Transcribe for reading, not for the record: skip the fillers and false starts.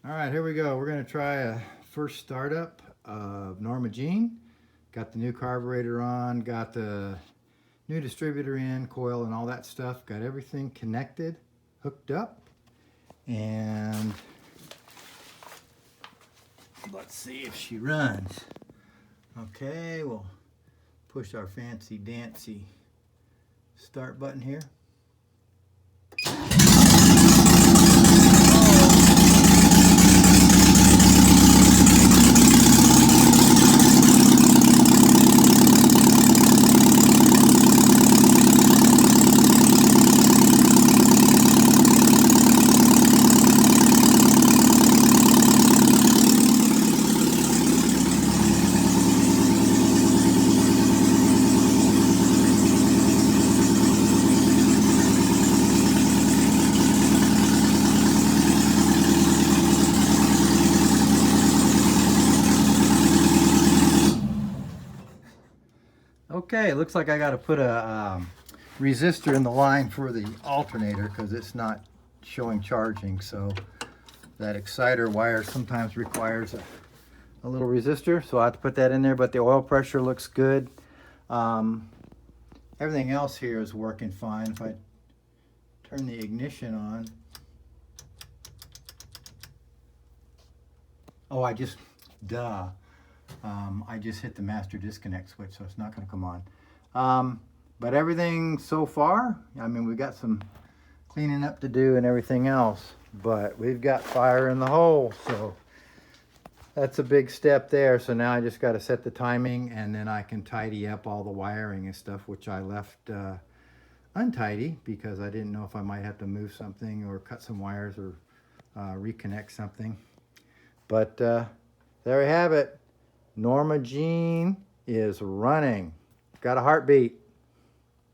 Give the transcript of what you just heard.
All right, here we go. We're going to try a first startup of Norma Jean. Got the new carburetor on, got the new distributor in, coil and all that stuff. Got everything connected, hooked up. And let's see if she runs. Okay, we'll push our fancy dancy start button here. Okay, looks like I got to put a resistor in the line for the alternator because it's not showing charging. So that exciter wire sometimes requires a little resistor, so I have to put that in there. But the oil pressure looks good. Everything else here is working fine. If I turn the ignition on, oh, I just hit the master disconnect switch, so it's not going to come on. But everything so far, I mean, we've got some cleaning up to do and everything else, but we've got fire in the hole, so that's a big step there. So now I just got to set the timing, and then I can tidy up all the wiring and stuff, which I left untidy because I didn't know if I might have to move something or cut some wires or reconnect something. But there we have it. Norma Jean is running. Got a heartbeat.